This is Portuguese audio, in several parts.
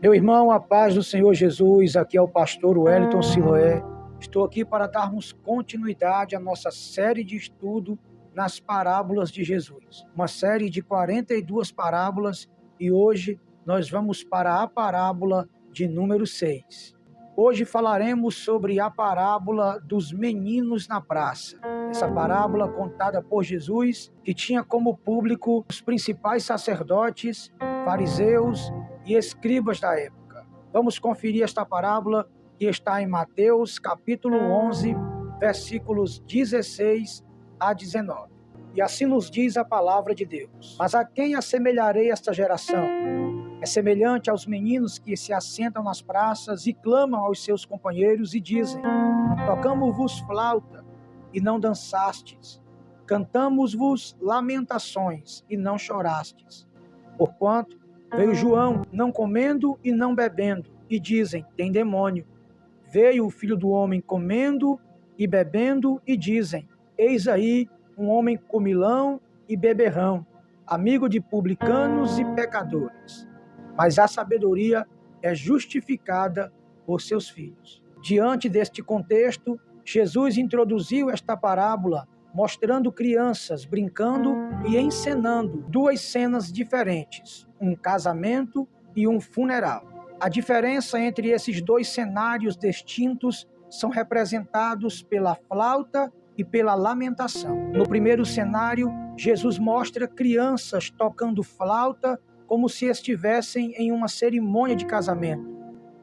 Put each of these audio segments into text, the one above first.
Meu irmão, a paz do Senhor Jesus, aqui é o pastor Wellington Siloé. Estou aqui para darmos continuidade à nossa série de estudo nas parábolas de Jesus. Uma série de 42 parábolas e hoje nós vamos para a parábola de número 6. Hoje falaremos sobre a parábola dos meninos na praça. Essa parábola contada por Jesus, que tinha como público os principais sacerdotes, fariseus e escribas da época. Vamos conferir esta parábola que está em Mateus, capítulo 11, versículos 16 a 19. E assim nos diz a palavra de Deus. Mas a quem assemelharei esta geração? É semelhante aos meninos que se assentam nas praças e clamam aos seus companheiros e dizem: tocamos-vos flauta e não dançastes, cantamos-vos lamentações e não chorastes. Porquanto veio João, não comendo e não bebendo, e dizem: tem demônio. Veio o Filho do Homem comendo e bebendo, e dizem: eis aí um homem comilão e beberrão, amigo de publicanos e pecadores. Mas a sabedoria é justificada por seus filhos. Diante deste contexto, Jesus introduziu esta parábola mostrando crianças brincando e encenando duas cenas diferentes, um casamento e um funeral. A diferença entre esses dois cenários distintos são representados pela flauta e pela lamentação. No primeiro cenário, Jesus mostra crianças tocando flauta como se estivessem em uma cerimônia de casamento.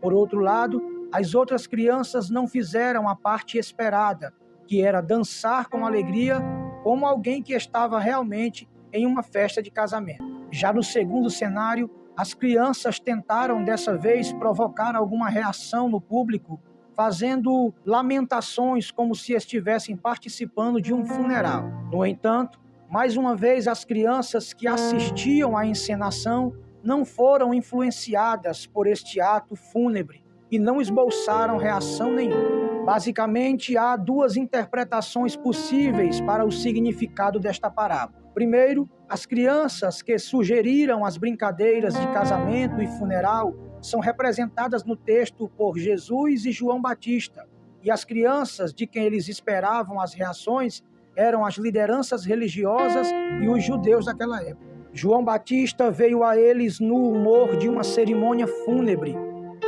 Por outro lado, as outras crianças não fizeram a parte esperada, que era dançar com alegria, como alguém que estava realmente em uma festa de casamento. Já no segundo cenário, as crianças tentaram dessa vez provocar alguma reação no público, fazendo lamentações como se estivessem participando de um funeral. No entanto, mais uma vez, as crianças que assistiam à encenação não foram influenciadas por este ato fúnebre e não esboçaram reação nenhuma. Basicamente, há duas interpretações possíveis para o significado desta parábola. Primeiro, as crianças que sugeriram as brincadeiras de casamento e funeral são representadas no texto por Jesus e João Batista, e as crianças de quem eles esperavam as reações eram as lideranças religiosas e os judeus daquela época. João Batista veio a eles no humor de uma cerimônia fúnebre,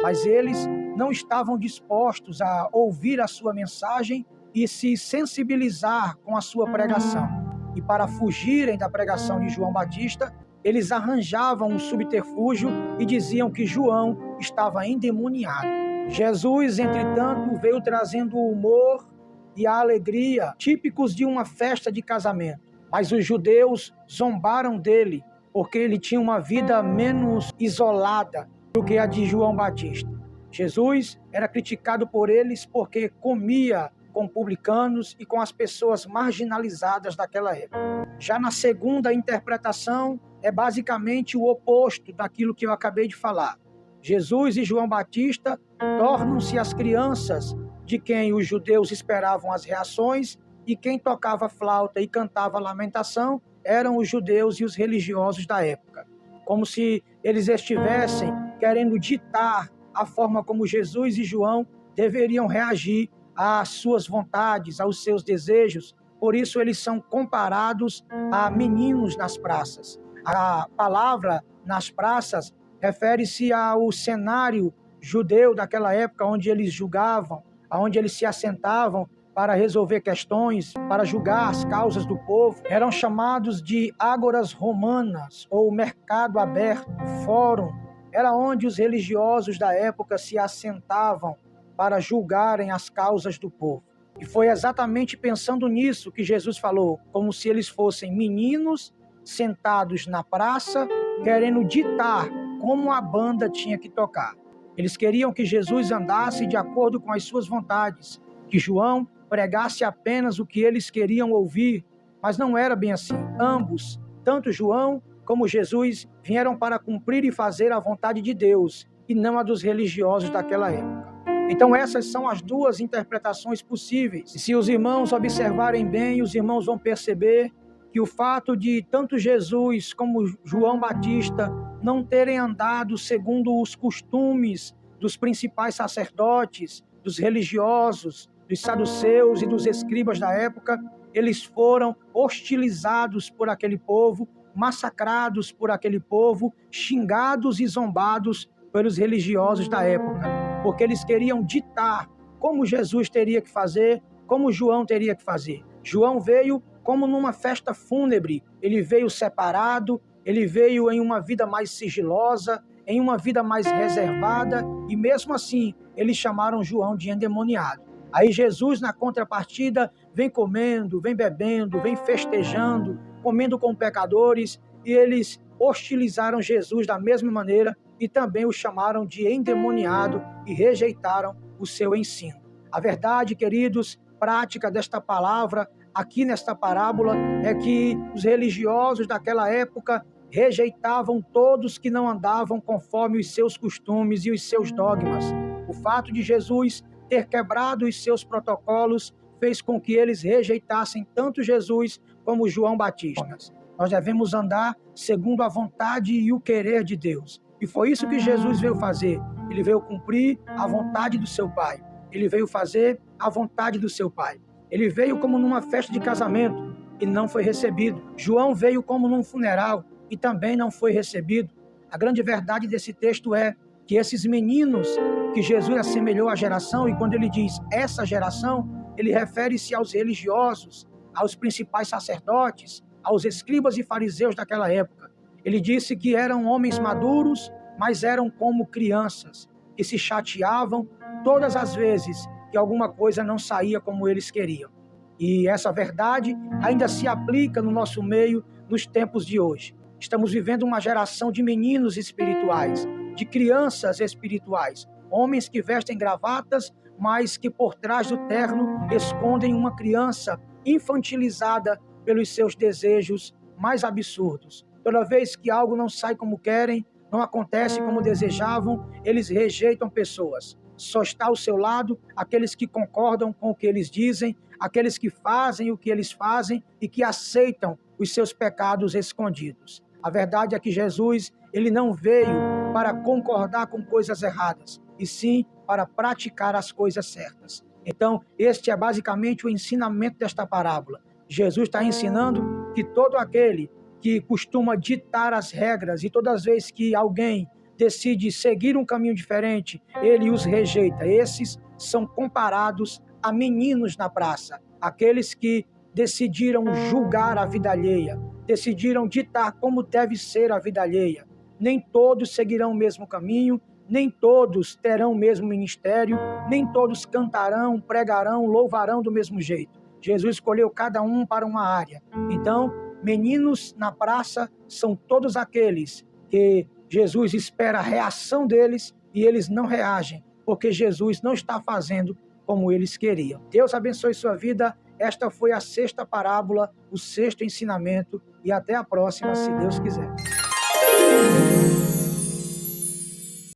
mas eles não estavam dispostos a ouvir a sua mensagem e se sensibilizar com a sua pregação. E para fugirem da pregação de João Batista, eles arranjavam um subterfúgio e diziam que João estava endemoniado. Jesus, entretanto, veio trazendo o humor e a alegria típicos de uma festa de casamento. Mas os judeus zombaram dele, porque ele tinha uma vida menos isolada do que a de João Batista. Jesus era criticado por eles porque comia com publicanos e com as pessoas marginalizadas daquela época. Já na segunda interpretação, é basicamente o oposto daquilo que eu acabei de falar. Jesus e João Batista tornam-se as crianças de quem os judeus esperavam as reações, e quem tocava flauta e cantava lamentação eram os judeus e os religiosos da época. Como se eles estivessem querendo ditar a forma como Jesus e João deveriam reagir às suas vontades, aos seus desejos. Por isso eles são comparados a meninos nas praças. A palavra nas praças refere-se ao cenário judeu daquela época, onde eles julgavam, onde eles se assentavam para resolver questões, para julgar as causas do povo. Eram chamados de ágoras romanas, ou mercado aberto, fórum. Era onde os religiosos da época se assentavam para julgarem as causas do povo. E foi exatamente pensando nisso que Jesus falou, como se eles fossem meninos sentados na praça, querendo ditar como a banda tinha que tocar. Eles queriam que Jesus andasse de acordo com as suas vontades, que João pregasse apenas o que eles queriam ouvir, mas não era bem assim. Ambos, tanto João como Jesus, vieram para cumprir e fazer a vontade de Deus, e não a dos religiosos daquela época. Então essas são as duas interpretações possíveis. E se os irmãos observarem bem, os irmãos vão perceber que o fato de tanto Jesus como João Batista não terem andado segundo os costumes dos principais sacerdotes, dos religiosos, dos saduceus e dos escribas da época, eles foram hostilizados por aquele povo, massacrados por aquele povo, xingados e zombados pelos religiosos da época, porque eles queriam ditar como Jesus teria que fazer, como João teria que fazer. João veio como numa festa fúnebre, ele veio separado, ele veio em uma vida mais sigilosa, em uma vida mais reservada, e mesmo assim eles chamaram João de endemoniado. Aí Jesus, na contrapartida, vem comendo, vem bebendo, vem festejando, comendo com pecadores, e eles hostilizaram Jesus da mesma maneira e também o chamaram de endemoniado e rejeitaram o seu ensino. A verdade, queridos, prática desta palavra aqui nesta parábola é que os religiosos daquela época rejeitavam todos que não andavam conforme os seus costumes e os seus dogmas. O fato de Jesus ter quebrado os seus protocolos fez com que eles rejeitassem tanto Jesus como João Batista. Nós devemos andar segundo a vontade e o querer de Deus. E foi isso que Jesus veio fazer. Ele veio cumprir a vontade do seu Pai. Ele veio fazer a vontade do seu Pai. Ele veio como numa festa de casamento e não foi recebido. João veio como num funeral e também não foi recebido. A grande verdade desse texto é que esses meninos que Jesus assemelhou à geração, e quando ele diz essa geração, ele refere-se aos religiosos, aos principais sacerdotes, aos escribas e fariseus daquela época. Ele disse que eram homens maduros, mas eram como crianças, que se chateavam todas as vezes que alguma coisa não saía como eles queriam. E essa verdade ainda se aplica no nosso meio nos tempos de hoje. Estamos vivendo uma geração de meninos espirituais, de crianças espirituais, homens que vestem gravatas, mas que por trás do terno escondem uma criança infantilizada pelos seus desejos mais absurdos. Toda vez que algo não sai como querem, não acontece como desejavam, eles rejeitam pessoas. Só está ao seu lado aqueles que concordam com o que eles dizem, aqueles que fazem o que eles fazem e que aceitam os seus pecados escondidos. A verdade é que Jesus, ele não veio para concordar com coisas erradas, e sim para praticar as coisas certas. Então, este é basicamente o ensinamento desta parábola. Jesus está ensinando que todo aquele que costuma ditar as regras, e todas as vezes que alguém decide seguir um caminho diferente, ele os rejeita. Esses são comparados a meninos na praça, aqueles que decidiram julgar a vida alheia, decidiram ditar como deve ser a vida alheia. Nem todos seguirão o mesmo caminho, nem todos terão o mesmo ministério, nem todos cantarão, pregarão, louvarão do mesmo jeito. Jesus escolheu cada um para uma área. Então, meninos na praça são todos aqueles que Jesus espera a reação deles e eles não reagem, porque Jesus não está fazendo como eles queriam. Deus abençoe sua vida. Esta foi a sexta parábola, o sexto ensinamento, e até a próxima, se Deus quiser.